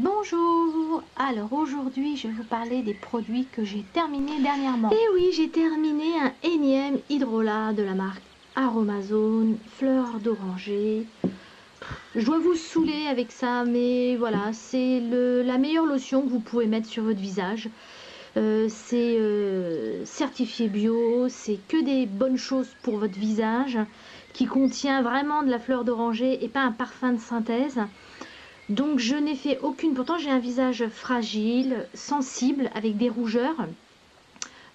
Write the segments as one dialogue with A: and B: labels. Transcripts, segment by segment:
A: Bonjour, alors aujourd'hui je vais vous parler des produits que j'ai terminés dernièrement. Et oui, j'ai terminé un énième hydrolat de la marque Aromazone, fleur d'oranger. Je dois vous saouler avec ça, mais voilà, c'est la meilleure lotion que vous pouvez mettre sur votre visage. C'est certifié bio, c'est que des bonnes choses pour votre visage, qui contient vraiment de la fleur d'oranger et pas un parfum de synthèse. Donc je n'ai fait aucune, pourtant j'ai un visage fragile, sensible, avec des rougeurs.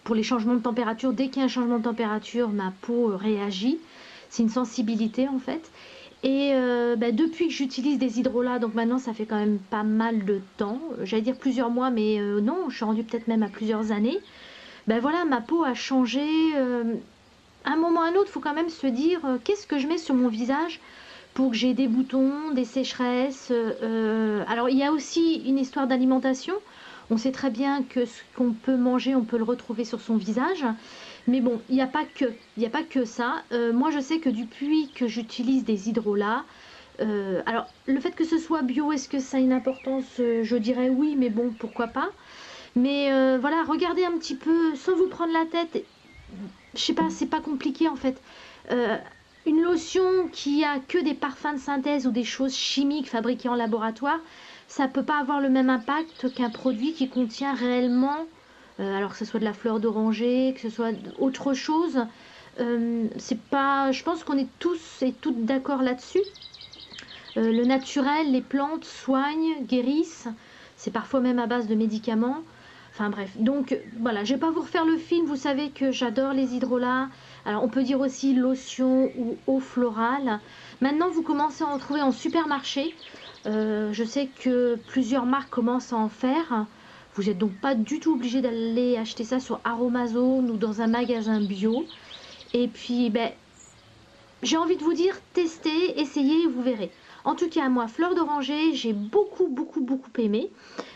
A: Pour les changements de température, dès qu'il y a un changement de température, ma peau réagit. C'est une sensibilité en fait. Et depuis que j'utilise des hydrolats, donc maintenant ça fait quand même pas mal de temps, j'allais dire plusieurs mois, mais non, je suis rendue peut-être même à plusieurs années. Voilà, ma peau a changé. À un moment ou à un autre, il faut quand même se dire qu'est-ce que je mets sur mon visage pour que j'ai des boutons, des sécheresses. Alors il y a aussi une histoire d'alimentation. On sait très bien que ce qu'on peut manger, on peut le retrouver sur son visage. Mais bon, il n'y a pas que ça. Moi je sais que depuis que j'utilise des hydrolats, alors le fait que ce soit bio, est-ce que ça a une importance? Je dirais oui, mais bon, pourquoi pas. Mais voilà, regardez un petit peu, sans vous prendre la tête. Je sais pas, c'est pas compliqué en fait. Une lotion qui a que des parfums de synthèse ou des choses chimiques fabriquées en laboratoire, ça peut pas avoir le même impact qu'un produit qui contient réellement, alors que ce soit de la fleur d'oranger, que ce soit autre chose. C'est pas, je pense qu'on est tous et toutes d'accord là-dessus. Le naturel, les plantes soignent, guérissent. C'est parfois même à base de médicaments. Enfin bref, donc voilà, je vais pas vous refaire le film, vous savez que j'adore les hydrolats. Alors on peut dire aussi lotion ou eau florale. Maintenant vous commencez à en trouver en supermarché. Je sais que plusieurs marques commencent à en faire. Vous n'êtes donc pas du tout obligé d'aller acheter ça sur Aromazone ou dans un magasin bio. Et puis j'ai envie de vous dire, testez, essayez, vous verrez. En tout cas, moi, fleur d'oranger, j'ai beaucoup aimé.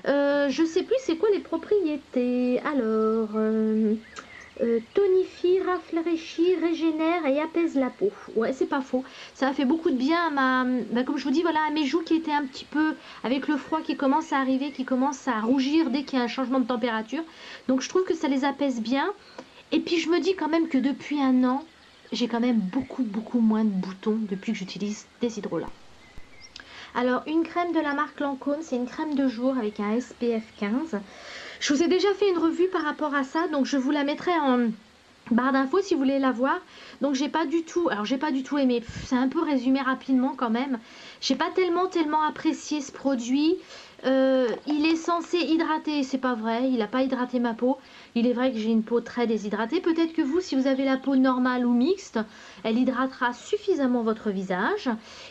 A: Je sais plus c'est quoi les propriétés. Alors, tonifie, rafraîchit, régénère et apaise la peau. Ouais, c'est pas faux. Ça a fait beaucoup de bien à comme je vous dis, voilà, à mes joues qui étaient un petit peu, avec le froid qui commence à arriver, qui commence à rougir dès qu'il y a un changement de température. Donc, je trouve que ça les apaise bien. Et puis, je me dis quand même que depuis un an, j'ai quand même beaucoup moins de boutons depuis que j'utilise des hydrolats. Alors une crème de la marque Lancôme, c'est une crème de jour avec un SPF 15. Je vous ai déjà fait une revue par rapport à ça, donc je vous la mettrai en barre d'infos si vous voulez la voir. Donc j'ai pas du tout aimé, c'est un peu résumé rapidement quand même. J'ai pas tellement apprécié ce produit. Il est censé hydrater, c'est pas vrai, il n'a pas hydraté ma peau. Il est vrai que j'ai une peau très déshydratée. Peut-être que vous, si vous avez la peau normale ou mixte, elle hydratera suffisamment votre visage.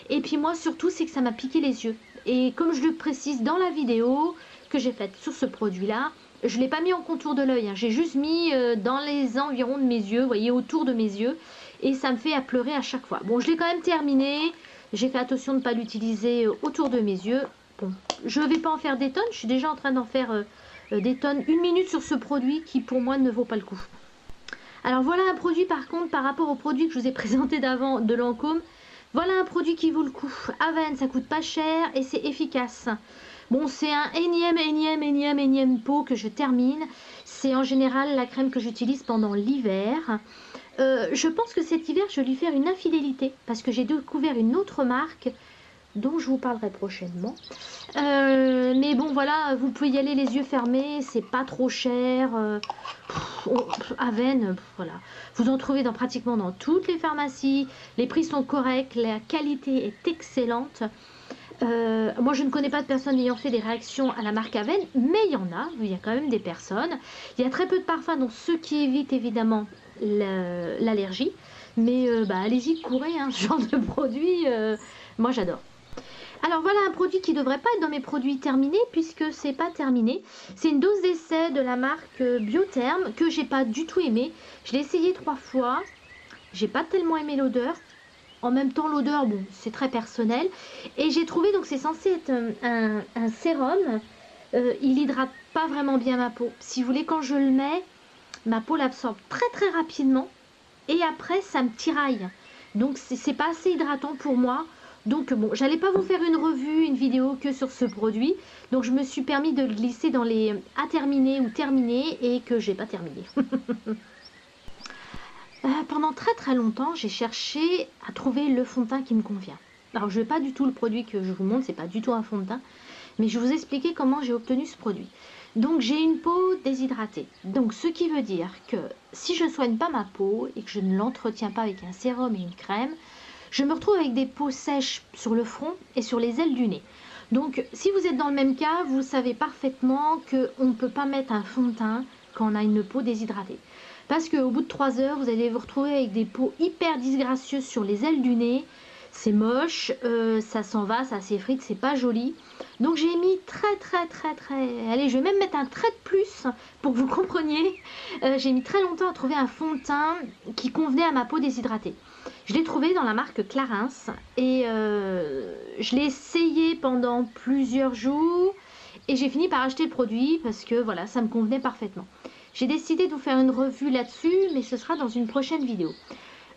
A: Et puis moi surtout, c'est que ça m'a piqué les yeux. Et comme je le précise dans la vidéo que j'ai faite sur ce produit-là, je ne l'ai pas mis en contour de l'œil, hein. J'ai juste mis dans les environs de mes yeux, vous voyez, autour de mes yeux. Et ça me fait à pleurer à chaque fois. Bon, je l'ai quand même terminé. J'ai fait attention de ne pas l'utiliser autour de mes yeux. Bon, je ne vais pas en faire des tonnes. Je suis déjà en train d'en faire des tonnes. 1 minute sur ce produit qui, pour moi, ne vaut pas le coup. Alors, voilà un produit, par contre, par rapport au produit que je vous ai présenté d'avant de Lancôme. Voilà un produit qui vaut le coup. Aven, ça coûte pas cher et c'est efficace. Bon, c'est un énième pot que je termine. C'est en général la crème que j'utilise pendant l'hiver. Je pense que cet hiver, je vais lui faire une infidélité parce que j'ai découvert une autre marque dont je vous parlerai prochainement. Mais bon, voilà, vous pouvez y aller les yeux fermés, c'est pas trop cher. Aven, voilà. Vous en trouvez pratiquement dans toutes les pharmacies. Les prix sont corrects, la qualité est excellente. Moi je ne connais pas de personnes ayant fait des réactions à la marque Aven, mais il y a quand même des personnes. Il y a très peu de parfums, donc ceux qui évitent évidemment l'allergie. Mais allez-y, courez, hein, ce genre de produit, moi j'adore. Alors voilà un produit qui ne devrait pas être dans mes produits terminés puisque c'est pas terminé. C'est une dose d'essai de la marque Biotherm que j'ai pas du tout aimé. Je l'ai essayé 3 fois, j'ai pas tellement aimé l'odeur. En même temps, l'odeur, bon, c'est très personnel. Et j'ai trouvé, donc c'est censé être un sérum. Il hydrate pas vraiment bien ma peau. Si vous voulez, quand je le mets, ma peau l'absorbe très rapidement. Et après, ça me tiraille. Donc, c'est pas assez hydratant pour moi. Donc bon, j'allais pas vous faire une revue, une vidéo que sur ce produit. Donc je me suis permis de le glisser dans les à terminer ou terminer et que j'ai pas terminé. Pendant très longtemps, j'ai cherché à trouver le fond de teint qui me convient. Alors je n'ai pas du tout le produit que je vous montre, c'est pas du tout un fond de teint. Mais je vais vous expliquer comment j'ai obtenu ce produit. Donc j'ai une peau déshydratée. Donc ce qui veut dire que si je ne soigne pas ma peau et que je ne l'entretiens pas avec un sérum et une crème, je me retrouve avec des peaux sèches sur le front et sur les ailes du nez. Donc si vous êtes dans le même cas, vous savez parfaitement qu'on ne peut pas mettre un fond de teint quand on a une peau déshydratée. Parce qu'au bout de 3 heures, vous allez vous retrouver avec des peaux hyper disgracieuses sur les ailes du nez. C'est moche, ça s'en va, ça s'effrite, c'est pas joli. Donc j'ai mis très... Allez, je vais même mettre un trait de plus pour que vous compreniez. J'ai mis très longtemps à trouver un fond de teint qui convenait à ma peau déshydratée. Je l'ai trouvé dans la marque Clarins et je l'ai essayé pendant plusieurs jours et j'ai fini par acheter le produit parce que voilà, ça me convenait parfaitement. J'ai décidé de vous faire une revue là-dessus, mais ce sera dans une prochaine vidéo.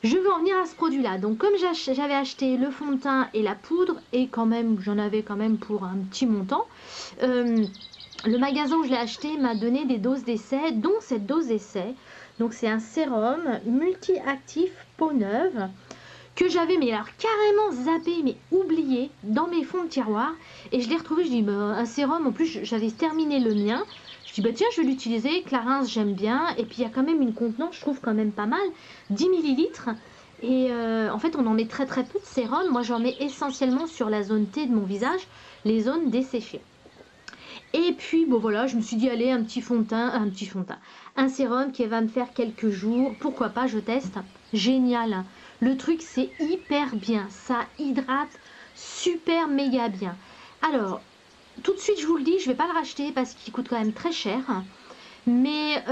A: Je veux en venir à ce produit-là. Donc comme j'avais acheté le fond de teint et la poudre, et quand même j'en avais quand même pour un petit montant, le magasin où je l'ai acheté m'a donné des doses d'essai, dont cette dose d'essai. Donc c'est un sérum multi-actif peau neuve que j'avais mais alors carrément zappé, mais oublié dans mes fonds de tiroir. Et je l'ai retrouvé, je dis bah, un sérum, en plus j'avais terminé le mien. Je dis bah tiens, je vais l'utiliser, Clarins j'aime bien, et puis il y a quand même une contenance, je trouve quand même pas mal, 10 ml. Et en fait on en met très peu de sérum, moi j'en mets essentiellement sur la zone T de mon visage, les zones desséchées. Et puis bon voilà, je me suis dit allez, un petit fond de teint, un sérum qui va me faire quelques jours, pourquoi pas, je teste, génial. Le truc c'est hyper bien, ça hydrate super méga bien. Alors tout de suite je vous le dis, je vais pas le racheter parce qu'il coûte quand même très cher, mais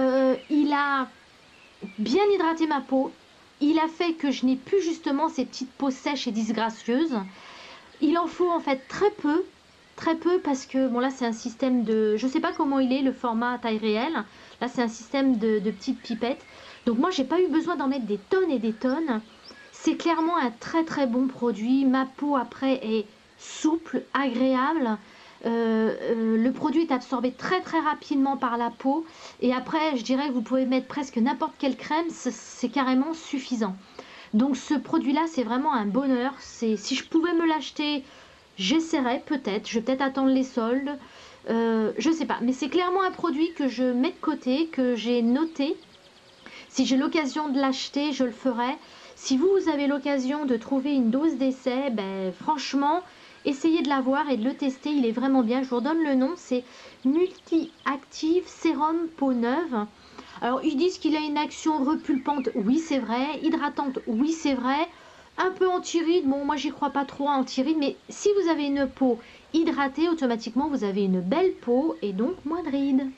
A: il a bien hydraté ma peau, il a fait que je n'ai plus justement ces petites peaux sèches et disgracieuses. Il en faut en fait très peu parce que bon là c'est un système de, je sais pas comment il est le format à taille réelle, là c'est un système de petites pipettes, donc moi j'ai pas eu besoin d'en mettre des tonnes et des tonnes. C'est clairement un très bon produit, ma peau après est souple, agréable. Le produit est absorbé très rapidement par la peau et après je dirais que vous pouvez mettre presque n'importe quelle crème, c'est carrément suffisant. Donc ce produit là c'est vraiment un bonheur. Si je pouvais me l'acheter, j'essaierais peut-être, je vais peut-être attendre les soldes, je sais pas, mais c'est clairement un produit que je mets de côté, que j'ai noté. Si j'ai l'occasion de l'acheter, je le ferai. Si vous avez l'occasion de trouver une dose d'essai, ben franchement essayez de l'avoir et de le tester, il est vraiment bien. Je vous redonne le nom, c'est Multi-Active Sérum Peau Neuve. Alors ils disent qu'il a une action repulpante, oui c'est vrai, hydratante, oui c'est vrai, un peu anti-rides, bon moi j'y crois pas trop à anti-rides, mais si vous avez une peau hydratée, automatiquement vous avez une belle peau et donc moins de rides.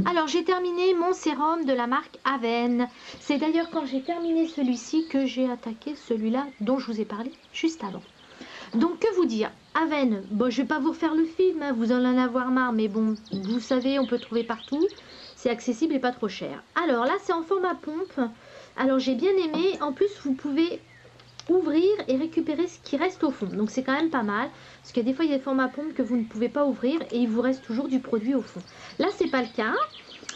A: Alors j'ai terminé mon sérum de la marque Avène. C'est d'ailleurs quand j'ai terminé celui-ci que j'ai attaqué celui-là dont je vous ai parlé juste avant. Donc que vous dire, Avène, bon je vais pas vous refaire le film, hein, vous allez en avoir marre, mais bon, vous savez, on peut trouver partout, c'est accessible et pas trop cher. Alors là c'est en format pompe, alors j'ai bien aimé, en plus vous pouvez ouvrir et récupérer ce qui reste au fond, donc c'est quand même pas mal, parce que des fois il y a des formats pompe que vous ne pouvez pas ouvrir et il vous reste toujours du produit au fond. Là c'est pas le cas,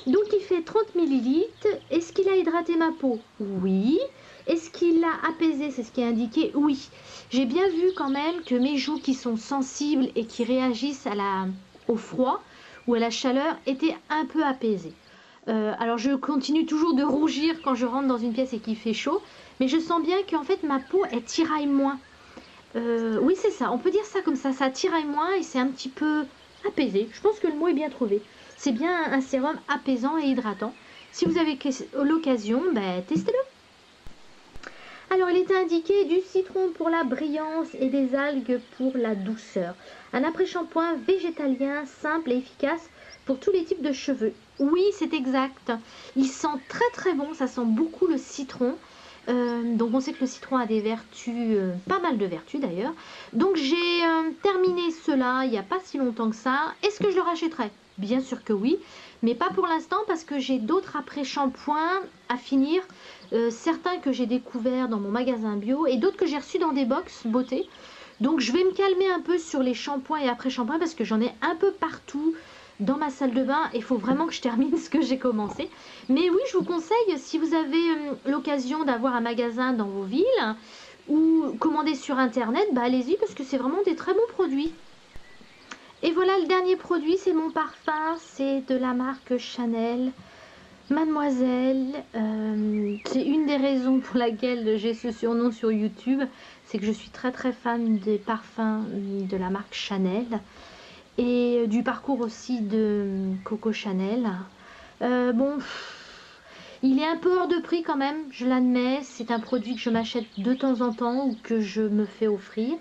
A: donc il fait 30 ml, est-ce qu'il a hydraté ma peau? Oui. Est-ce qu'il l'a apaisé? C'est ce qui est indiqué, oui. J'ai bien vu quand même que mes joues qui sont sensibles et qui réagissent au froid ou à la chaleur étaient un peu apaisées. Alors je continue toujours de rougir quand je rentre dans une pièce et qu'il fait chaud, mais je sens bien qu'en fait ma peau elle tiraille moins. Oui c'est ça, on peut dire ça comme ça tiraille moins et c'est un petit peu apaisé. Je pense que le mot est bien trouvé. C'est bien un sérum apaisant et hydratant. Si vous avez l'occasion, ben, testez-le. Alors il était indiqué du citron pour la brillance et des algues pour la douceur. Un après-shampoing végétalien simple et efficace pour tous les types de cheveux. Oui c'est exact, il sent très bon, ça sent beaucoup le citron. Donc on sait que le citron a des vertus, pas mal de vertus d'ailleurs. Donc j'ai terminé cela il n'y a pas si longtemps que ça. Est-ce que je le rachèterai? bien sûr que oui, mais pas pour l'instant parce que j'ai d'autres après-shampoings à finir, certains que j'ai découverts dans mon magasin bio et d'autres que j'ai reçus dans des box beauté. Donc je vais me calmer un peu sur les shampoings et après-shampoings parce que j'en ai un peu partout dans ma salle de bain et il faut vraiment que je termine ce que j'ai commencé. Mais oui, je vous conseille, si vous avez l'occasion d'avoir un magasin dans vos villes ou commander sur internet, bah allez-y parce que c'est vraiment des très bons produits. Et voilà, le dernier produit, c'est mon parfum, c'est de la marque Chanel. Mademoiselle, c'est une des raisons pour laquelle j'ai ce surnom sur YouTube, c'est que je suis très très fan des parfums de la marque Chanel et du parcours aussi de Coco Chanel. Bon, il est un peu hors de prix quand même, je l'admets, c'est un produit que je m'achète de temps en temps ou que je me fais offrir.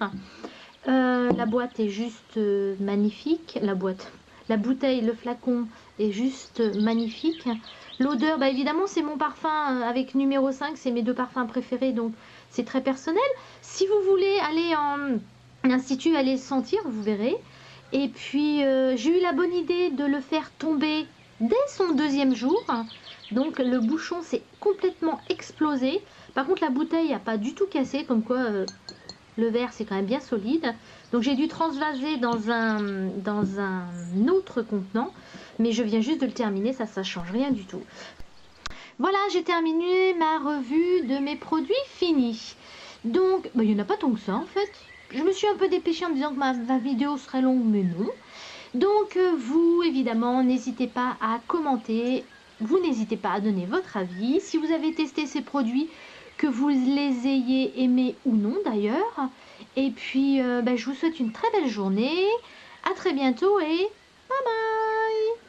A: La boîte est juste magnifique, la bouteille, le flacon est juste magnifique. L'odeur, bah évidemment c'est mon parfum avec numéro 5, c'est mes deux parfums préférés, donc c'est très personnel. Si vous voulez aller en institut, allez le sentir, vous verrez. Et puis j'ai eu la bonne idée de le faire tomber dès son deuxième jour. Donc le bouchon s'est complètement explosé. Par contre la bouteille n'a pas du tout cassé, comme quoi le verre c'est quand même bien solide. Donc j'ai dû transvaser dans un autre contenant. Mais je viens juste de le terminer, ça change rien du tout. Voilà, j'ai terminé ma revue de mes produits finis. Donc, il n'y en a pas tant que ça en fait. Je me suis un peu dépêchée en me disant que ma vidéo serait longue, mais non. Donc vous, évidemment, n'hésitez pas à commenter. Vous n'hésitez pas à donner votre avis. Si vous avez testé ces produits, que vous les ayez aimés ou non d'ailleurs. Et puis, je vous souhaite une très belle journée. À très bientôt et bye bye.